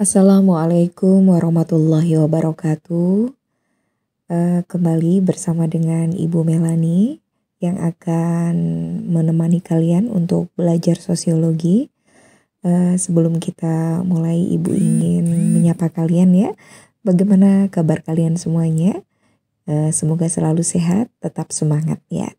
Assalamualaikum warahmatullahi wabarakatuh. Kembali bersama dengan Ibu Melani yang akan menemani kalian untuk belajar sosiologi. Sebelum kita mulai, Ibu ingin menyapa kalian ya. Bagaimana kabar kalian semuanya? Semoga selalu sehat, tetap semangat ya.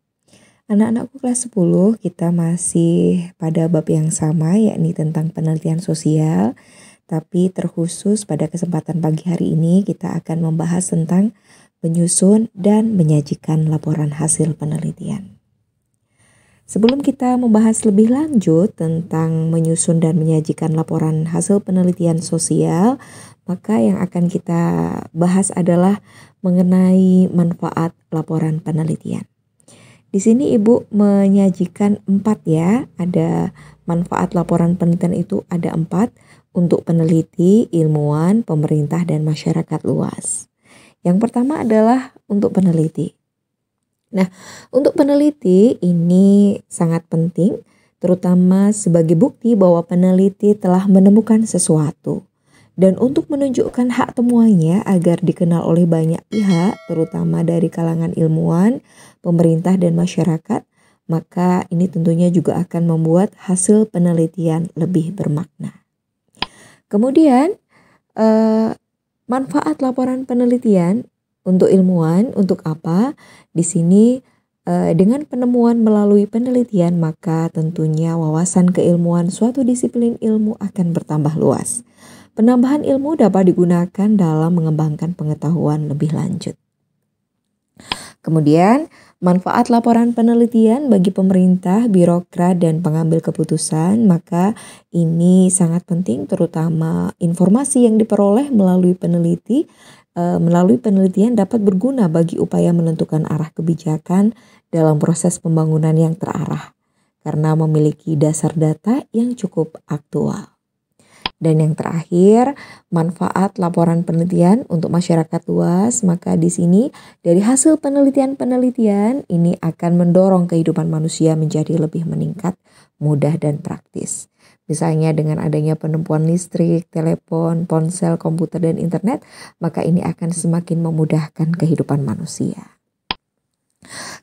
Anak-anakku kelas 10, kita masih pada bab yang sama, yakni tentang penelitian sosial. Tapi terkhusus pada kesempatan pagi hari ini kita akan membahas tentang menyusun dan menyajikan laporan hasil penelitian. Sebelum kita membahas lebih lanjut tentang menyusun dan menyajikan laporan hasil penelitian sosial, maka yang akan kita bahas adalah mengenai manfaat laporan penelitian. Di sini Ibu menyajikan 4 ya, ada manfaat laporan penelitian itu ada 4 untuk peneliti, ilmuwan, pemerintah, dan masyarakat luas. Yang pertama adalah untuk peneliti. Nah, untuk peneliti ini sangat penting, terutama sebagai bukti bahwa peneliti telah menemukan sesuatu. Dan untuk menunjukkan hak temuannya agar dikenal oleh banyak pihak, terutama dari kalangan ilmuwan, pemerintah, dan masyarakat, maka ini tentunya juga akan membuat hasil penelitian lebih bermakna. Kemudian, manfaat laporan penelitian untuk ilmuwan, untuk apa? Di sini dengan penemuan melalui penelitian, maka tentunya wawasan keilmuan suatu disiplin ilmu akan bertambah luas. Penambahan ilmu dapat digunakan dalam mengembangkan pengetahuan lebih lanjut. Kemudian, manfaat laporan penelitian bagi pemerintah, birokrat, dan pengambil keputusan, maka ini sangat penting, terutama informasi yang diperoleh melalui penelitian dapat berguna bagi upaya menentukan arah kebijakan dalam proses pembangunan yang terarah, karena memiliki dasar data yang cukup aktual. Dan yang terakhir, manfaat laporan penelitian untuk masyarakat luas, maka di sini dari hasil penelitian ini akan mendorong kehidupan manusia menjadi lebih meningkat, mudah, dan praktis. Misalnya dengan adanya penemuan listrik, telepon, ponsel, komputer, dan internet, maka ini akan semakin memudahkan kehidupan manusia.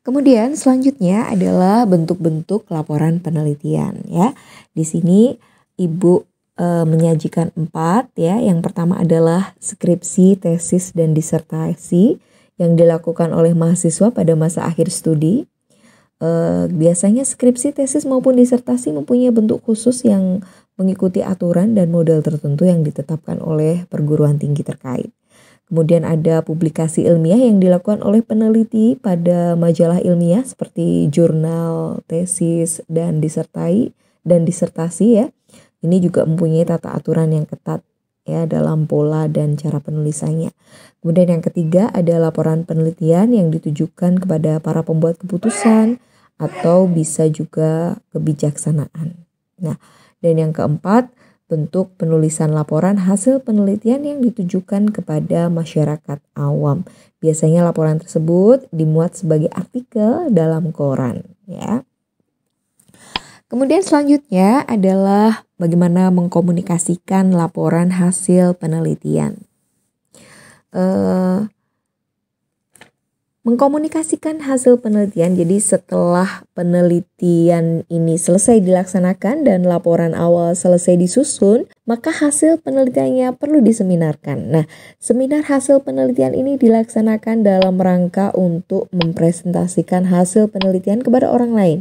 Kemudian selanjutnya adalah bentuk-bentuk laporan penelitian ya. Di sini Ibu menyajikan 4 ya. Yang pertama adalah skripsi, tesis, dan disertasi yang dilakukan oleh mahasiswa pada masa akhir studi. Biasanya skripsi, tesis maupun disertasi mempunyai bentuk khusus yang mengikuti aturan dan model tertentu yang ditetapkan oleh perguruan tinggi terkait. Kemudian ada publikasi ilmiah yang dilakukan oleh peneliti pada majalah ilmiah seperti jurnal, tesis, dan disertasi ya. Ini juga mempunyai tata aturan yang ketat ya dalam pola dan cara penulisannya. Kemudian yang ketiga ada laporan penelitian yang ditujukan kepada para pembuat keputusan atau bisa juga kebijaksanaan. Nah, dan yang keempat bentuk penulisan laporan hasil penelitian yang ditujukan kepada masyarakat awam. Biasanya laporan tersebut dimuat sebagai artikel dalam koran ya. Kemudian selanjutnya adalah bagaimana mengkomunikasikan laporan hasil penelitian. Mengkomunikasikan hasil penelitian, jadi setelah penelitian ini selesai dilaksanakan dan laporan awal selesai disusun, maka hasil penelitiannya perlu diseminarkan. Nah, seminar hasil penelitian ini dilaksanakan dalam rangka untuk mempresentasikan hasil penelitian kepada orang lain.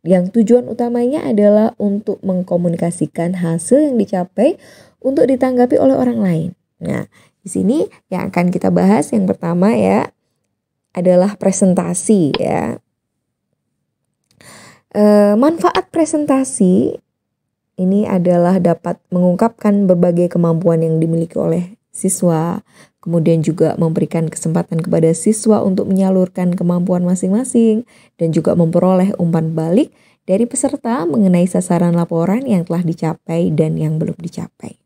Yang tujuan utamanya adalah untuk mengkomunikasikan hasil yang dicapai untuk ditanggapi oleh orang lain. Nah, di sini yang akan kita bahas yang pertama ya adalah presentasi ya. Manfaat presentasi ini adalah dapat mengungkapkan berbagai kemampuan yang dimiliki oleh siswa, kemudian juga memberikan kesempatan kepada siswa untuk menyalurkan kemampuan masing-masing dan juga memperoleh umpan balik dari peserta mengenai sasaran laporan yang telah dicapai dan yang belum dicapai.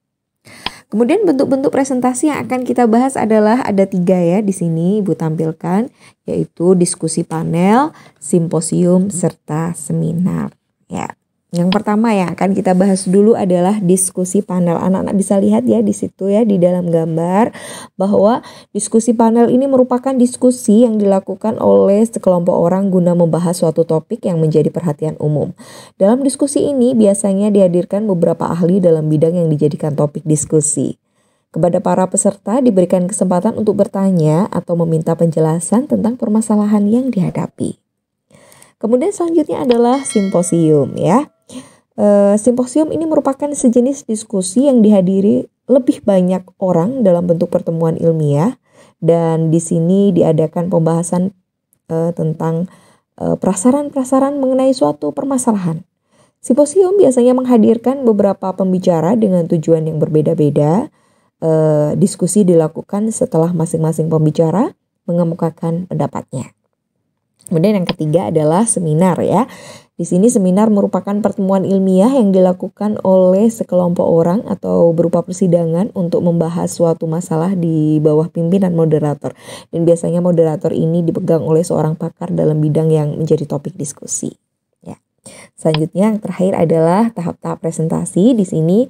Kemudian bentuk-bentuk presentasi yang akan kita bahas adalah ada 3 ya di sini Ibu tampilkan, yaitu diskusi panel, simposium, serta seminar ya. Yang pertama yang akan kita bahas dulu adalah diskusi panel. Anak-anak bisa lihat ya di situ ya di dalam gambar bahwa diskusi panel ini merupakan diskusi yang dilakukan oleh sekelompok orang guna membahas suatu topik yang menjadi perhatian umum. Dalam diskusi ini biasanya dihadirkan beberapa ahli dalam bidang yang dijadikan topik diskusi. Kepada para peserta diberikan kesempatan untuk bertanya atau meminta penjelasan tentang permasalahan yang dihadapi. Kemudian selanjutnya adalah simposium ya. Simposium ini merupakan sejenis diskusi yang dihadiri lebih banyak orang dalam bentuk pertemuan ilmiah dan di sini diadakan pembahasan tentang prasaran-prasaran mengenai suatu permasalahan. Simposium biasanya menghadirkan beberapa pembicara dengan tujuan yang berbeda-beda. Diskusi dilakukan setelah masing-masing pembicara mengemukakan pendapatnya. Kemudian yang ketiga adalah seminar ya. Di sini seminar merupakan pertemuan ilmiah yang dilakukan oleh sekelompok orang atau berupa persidangan untuk membahas suatu masalah di bawah pimpinan moderator. Dan biasanya moderator ini dipegang oleh seorang pakar dalam bidang yang menjadi topik diskusi. Ya. Selanjutnya yang terakhir adalah tahap-tahap presentasi. Di sini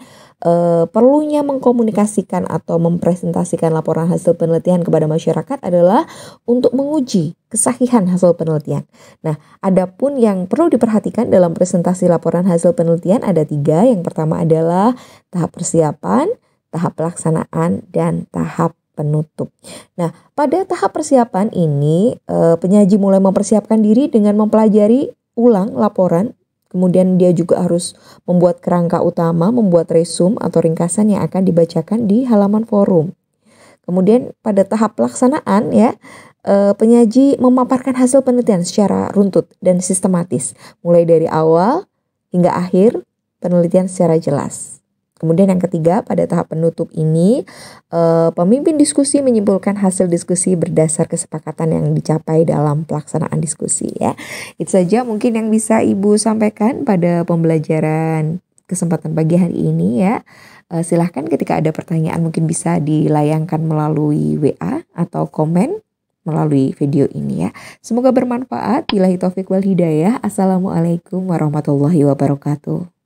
perlunya mengkomunikasikan atau mempresentasikan laporan hasil penelitian kepada masyarakat adalah untuk menguji kesahihan hasil penelitian. Nah, adapun yang perlu diperhatikan dalam presentasi laporan hasil penelitian ada 3. Yang pertama adalah tahap persiapan, tahap pelaksanaan, dan tahap penutup. Nah, pada tahap persiapan ini penyaji mulai mempersiapkan diri dengan mempelajari ulang laporan. Kemudian dia juga harus membuat kerangka utama, membuat resume atau ringkasan yang akan dibacakan di halaman forum. Kemudian pada tahap pelaksanaan ya, penyaji memaparkan hasil penelitian secara runtut dan sistematis. Mulai dari awal hingga akhir penelitian secara jelas. Kemudian yang ketiga pada tahap penutup ini pemimpin diskusi menyimpulkan hasil diskusi berdasar kesepakatan yang dicapai dalam pelaksanaan diskusi ya. Itu saja mungkin yang bisa Ibu sampaikan pada pembelajaran kesempatan pagi hari ini ya. Silahkan ketika ada pertanyaan mungkin bisa dilayangkan melalui WA atau komen melalui video ini ya. Semoga bermanfaat. Billahi taufik wal hidayah. Assalamualaikum warahmatullahi wabarakatuh.